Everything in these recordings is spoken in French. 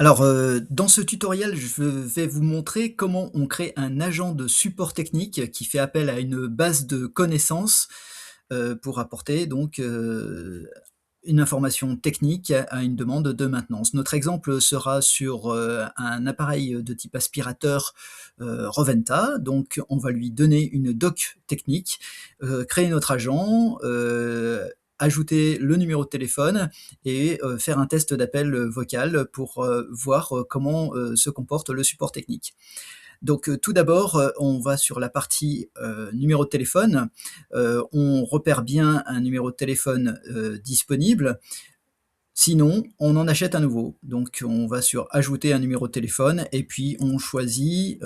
Alors, dans ce tutoriel, je vais vous montrer comment on crée un agent de support technique qui fait appel à une base de connaissances, pour apporter donc, une information technique à une demande de maintenance. Notre exemple sera sur, un appareil de type aspirateur, Roventa. Donc on va lui donner une doc technique, créer notre agent, ajouter le numéro de téléphone et faire un test d'appel vocal pour voir comment se comporte le support technique. Donc tout d'abord, on va sur la partie numéro de téléphone. On repère bien un numéro de téléphone disponible. Sinon, on en achète un nouveau. Donc on va sur ajouter un numéro de téléphone et puis on choisit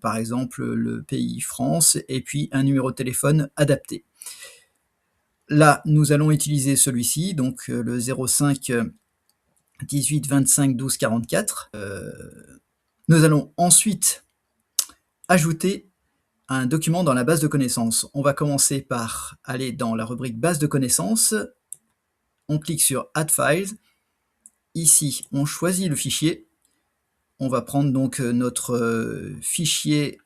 par exemple le pays France et puis un numéro de téléphone adapté. Là, nous allons utiliser celui-ci, donc le 05 18 25 12 44. Nous allons ensuite ajouter un document dans la base de connaissances. On va commencer par aller dans la rubrique base de connaissances. On clique sur Add Files. Ici, on choisit le fichier. On va prendre donc notre fichier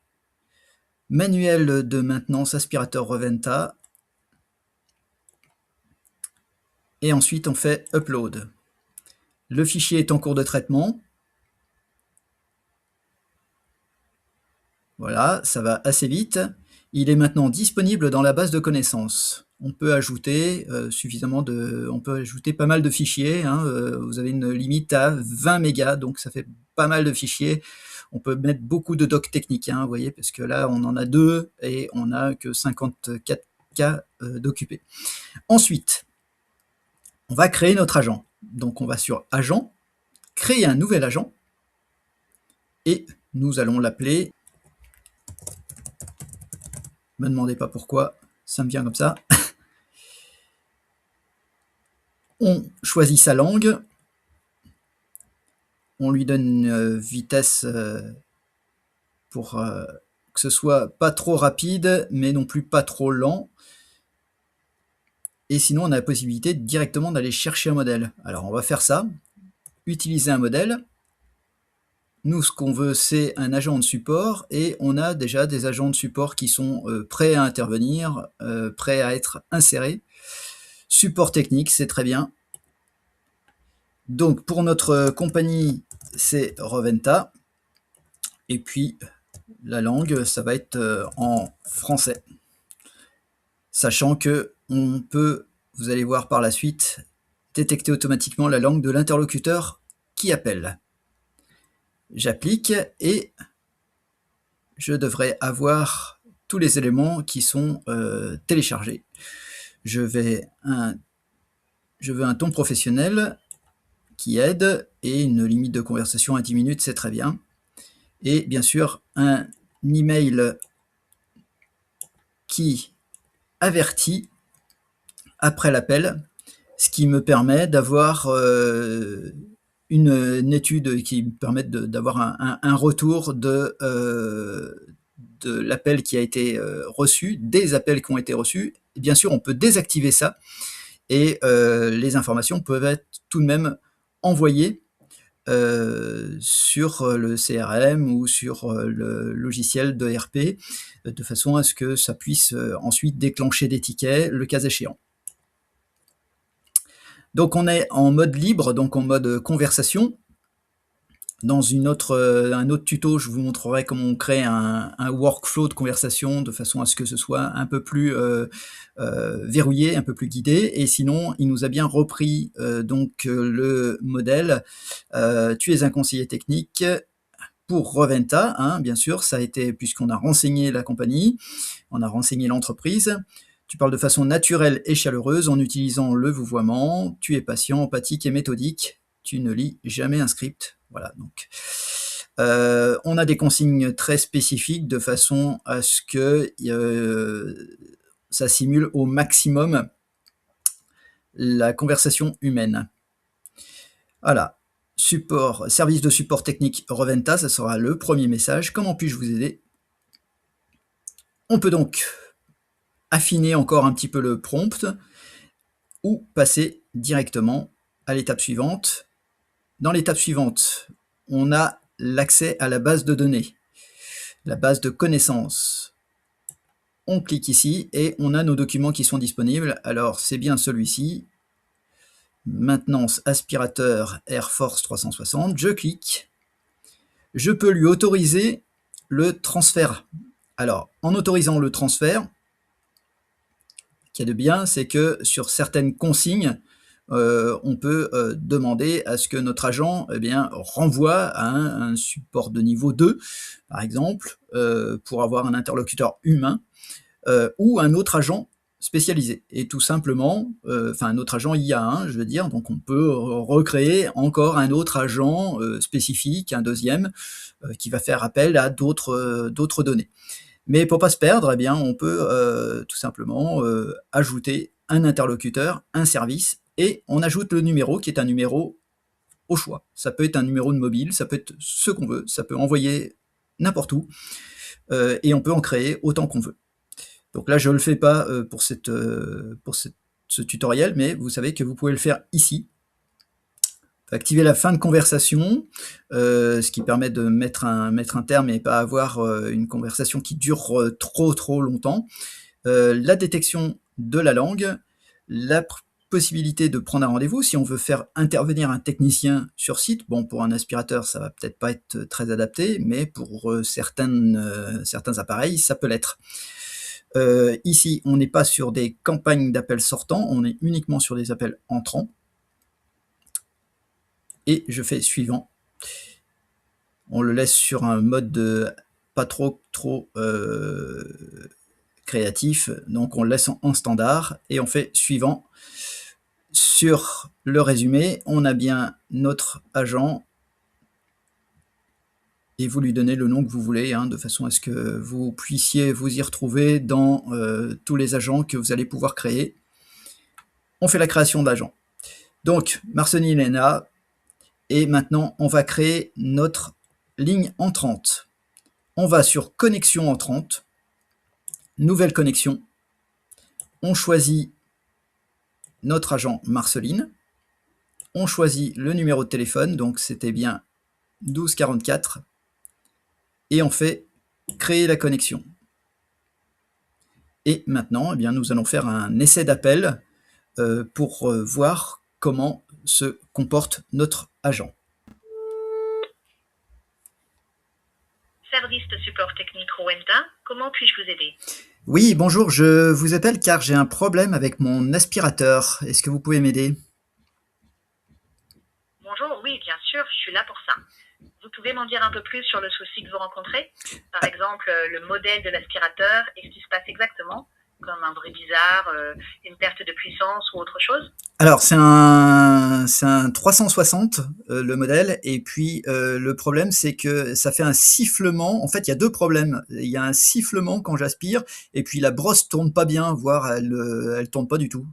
manuel de maintenance aspirateur Roventa. Et ensuite, on fait Upload. Le fichier est en cours de traitement. Voilà, ça va assez vite. Il est maintenant disponible dans la base de connaissances. On peut ajouter on peut ajouter pas mal de fichiers, hein, vous avez une limite à 20 mégas, donc ça fait pas mal de fichiers. On peut mettre beaucoup de docs techniques, hein, vous voyez, parce que là on en a 2 et on n'a que 54 K d'occupés. Ensuite, on va créer notre agent. Donc on va sur Agent, créer un nouvel agent, et nous allons l'appeler, me demandez pas pourquoi, ça me vient comme ça. On choisit sa langue, on lui donne une vitesse pour que ce soit pas trop rapide, mais non plus pas trop lent. Et sinon, on a la possibilité directement d'aller chercher un modèle. Alors, on va faire ça, utiliser un modèle. Nous, ce qu'on veut, c'est un agent de support, et on a déjà des agents de support qui sont prêts à intervenir, prêts à être insérés. Support technique, c'est très bien. Donc, pour notre compagnie, c'est Roventa. Et puis, la langue, ça va être en français. Sachant que on peut, vous allez voir par la suite, détecter automatiquement la langue de l'interlocuteur qui appelle. J'applique et je devrais avoir tous les éléments qui sont téléchargés. Je veux un ton professionnel qui aide et une limite de conversation à 10 minutes, c'est très bien. Et bien sûr, un email qui avertit après l'appel, ce qui me permet d'avoir une étude qui me permet d'avoir un retour de l'appel qui a été reçu, des appels qui ont été reçus. Et bien sûr, on peut désactiver ça et les informations peuvent être tout de même envoyées sur le CRM ou sur le logiciel de RP, de façon à ce que ça puisse ensuite déclencher des tickets, le cas échéant. Donc on est en mode libre, donc en mode conversation. Dans un autre tuto, je vous montrerai comment on crée un workflow de conversation de façon à ce que ce soit un peu plus verrouillé, un peu plus guidé. Et sinon, il nous a bien repris le modèle. Tu es un conseiller technique pour Roventa, hein, bien sûr, ça a été puisqu'on a renseigné la compagnie, on a renseigné l'entreprise. Tu parles de façon naturelle et chaleureuse en utilisant le vouvoiement. Tu es patient, empathique et méthodique. Tu ne lis jamais un script. Voilà, donc. On a des consignes très spécifiques de façon à ce que ça simule au maximum la conversation humaine. Voilà. Support, service de support technique Roventa, ça sera le premier message. Comment puis-je vous aider? On peut donc affiner encore un petit peu le prompt ou passer directement à l'étape suivante. Dans l'étape suivante, on a l'accès à la base de données, la base de connaissances. On clique ici et on a nos documents qui sont disponibles. Alors, c'est bien celui-ci. Maintenance aspirateur Air Force 360. Je clique. Je peux lui autoriser le transfert. Alors, en autorisant le transfert, ce qu'il y a de bien, c'est que sur certaines consignes, on peut demander à ce que notre agent renvoie à un support de niveau 2, par exemple, pour avoir un interlocuteur humain, ou un autre agent spécialisé. Et tout simplement, un autre agent IA1, je veux dire, donc on peut recréer encore un autre agent spécifique, un deuxième, qui va faire appel à d'autres données. Mais pour pas se perdre, on peut tout simplement ajouter un interlocuteur, un service, et on ajoute le numéro qui est un numéro au choix. Ça peut être un numéro de mobile, ça peut être ce qu'on veut, ça peut envoyer n'importe où, et on peut en créer autant qu'on veut. Donc là, je ne le fais pas pour ce tutoriel, mais vous savez que vous pouvez le faire ici. Activer la fin de conversation, ce qui permet de mettre un terme et pas avoir une conversation qui dure trop longtemps. La détection de la langue, la possibilité de prendre un rendez-vous si on veut faire intervenir un technicien sur site. Bon, pour un aspirateur, ça va peut-être pas être très adapté, mais pour certains appareils, ça peut l'être. Ici, on n'est pas sur des campagnes d'appels sortants, on est uniquement sur des appels entrants. Et je fais suivant. On le laisse sur un mode pas trop créatif, donc on le laisse en standard et on fait suivant. Sur le résumé, on a bien notre agent et vous lui donnez le nom que vous voulez, de façon à ce que vous puissiez vous y retrouver dans tous les agents que vous allez pouvoir créer. On fait la création d'agents. Donc, Marconi Lena, et maintenant on va créer notre ligne entrante. On va sur connexion entrante, nouvelle connexion, on choisit notre agent Marceline, on choisit le numéro de téléphone, donc c'était bien 1244, et on fait créer la connexion. Et maintenant, nous allons faire un essai d'appel pour voir comment se comporte notre agent. Service de support technique Rowenta, comment puis-je vous aider? Oui, bonjour, je vous appelle car j'ai un problème avec mon aspirateur. Est-ce que vous pouvez m'aider? Bonjour, oui, bien sûr, je suis là pour ça. Vous pouvez m'en dire un peu plus sur le souci que vous rencontrez? Par exemple, le modèle de l'aspirateur et ce qui se passe exactement, comme un bruit bizarre, une perte de puissance ou autre chose? Alors, c'est un 360, le modèle, et puis le problème, c'est que ça fait un sifflement. En fait, il y a deux problèmes. Il y a un sifflement quand j'aspire, et puis la brosse tourne pas bien, voire elle tourne pas du tout.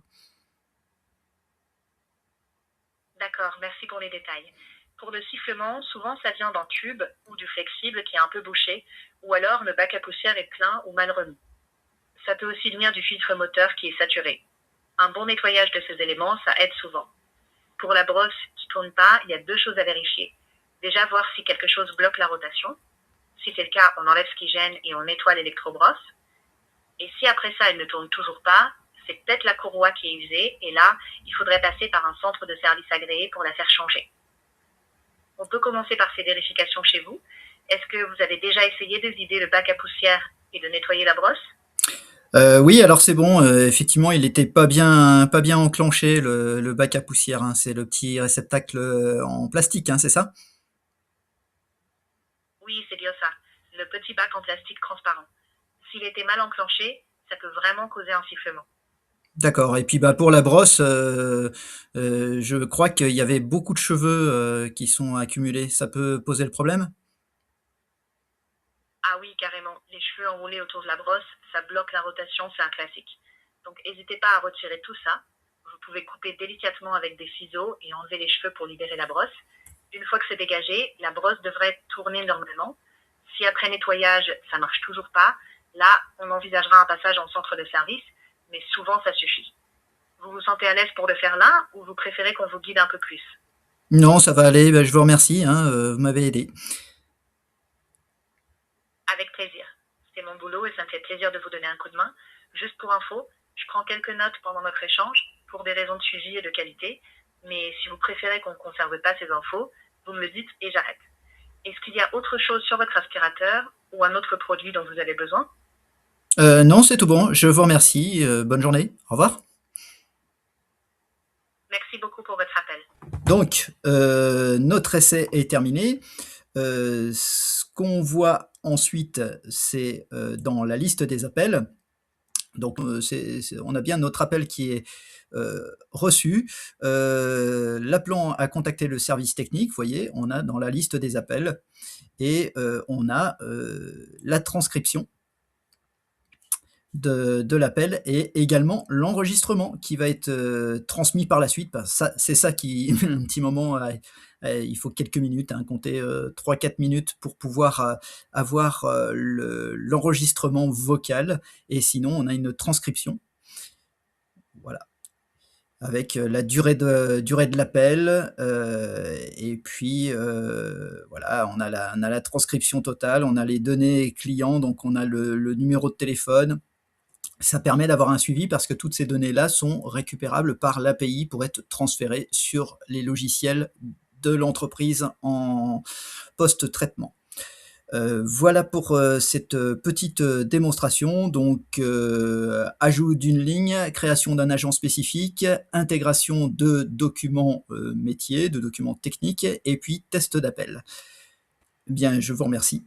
D'accord, merci pour les détails. Pour le sifflement, souvent ça vient d'un tube ou du flexible qui est un peu bouché, ou alors le bac à poussière est plein ou mal remis. Ça peut aussi venir du filtre moteur qui est saturé. Un bon nettoyage de ces éléments, ça aide souvent. Pour la brosse qui ne tourne pas, il y a deux choses à vérifier. Déjà, voir si quelque chose bloque la rotation. Si c'est le cas, on enlève ce qui gêne et on nettoie l'électrobrosse. Et si après ça, elle ne tourne toujours pas, c'est peut-être la courroie qui est usée, et là, il faudrait passer par un centre de service agréé pour la faire changer. On peut commencer par ces vérifications chez vous. Est-ce que vous avez déjà essayé de vider le bac à poussière et de nettoyer la brosse? Oui, alors c'est bon. Effectivement, il était pas bien enclenché le bac à poussière. C'est le petit réceptacle en plastique, c'est ça? Oui, c'est bien ça. Le petit bac en plastique transparent. S'il était mal enclenché, ça peut vraiment causer un sifflement. D'accord. Et puis pour la brosse, je crois qu'il y avait beaucoup de cheveux qui sont accumulés. Ça peut poser le problème? Ah oui, carrément. Les cheveux enroulés autour de la brosse, ça bloque la rotation, c'est un classique. Donc n'hésitez pas à retirer tout ça. Vous pouvez couper délicatement avec des ciseaux et enlever les cheveux pour libérer la brosse. Une fois que c'est dégagé, la brosse devrait tourner normalement. Si après nettoyage, ça marche toujours pas, là, on envisagera un passage en centre de service, mais souvent ça suffit. Vous vous sentez à l'aise pour le faire là ou vous préférez qu'on vous guide un peu plus? Non, ça va aller, bah, je vous remercie, hein, vous m'avez aidé. Avec plaisir. C'est mon boulot et ça me fait plaisir de vous donner un coup de main. Juste pour info, je prends quelques notes pendant notre échange pour des raisons de suivi et de qualité, mais si vous préférez qu'on ne conserve pas ces infos, vous me le dites et j'arrête. Est-ce qu'il y a autre chose sur votre aspirateur ou un autre produit dont vous avez besoin? Non, c'est tout bon, je vous remercie, bonne journée. Au revoir. Merci beaucoup pour votre appel. Donc, notre essai est terminé. Ce qu'on voit ensuite, c'est, dans la liste des appels, donc, on a bien notre appel qui est, reçu. L'appelant a contacté le service technique, vous voyez? On a dans la liste des appels et on a, la transcription de l'appel et également l'enregistrement qui va être, transmis par la suite. Bah, ça c'est ça qui un petit moment, il faut quelques minutes, hein, comptez, 3-4 minutes pour pouvoir, avoir, l'enregistrement vocal et sinon on a une transcription. Voilà, avec, la durée de l'appel, et puis, voilà, on a la transcription totale, on a les données clients, donc on a le numéro de téléphone. Ça permet d'avoir un suivi parce que toutes ces données-là sont récupérables par l'API pour être transférées sur les logiciels de l'entreprise en post-traitement. Voilà pour, cette, petite, démonstration. Donc, ajout d'une ligne, création d'un agent spécifique, intégration de documents, métiers, de documents techniques et puis test d'appel. Bien, je vous remercie.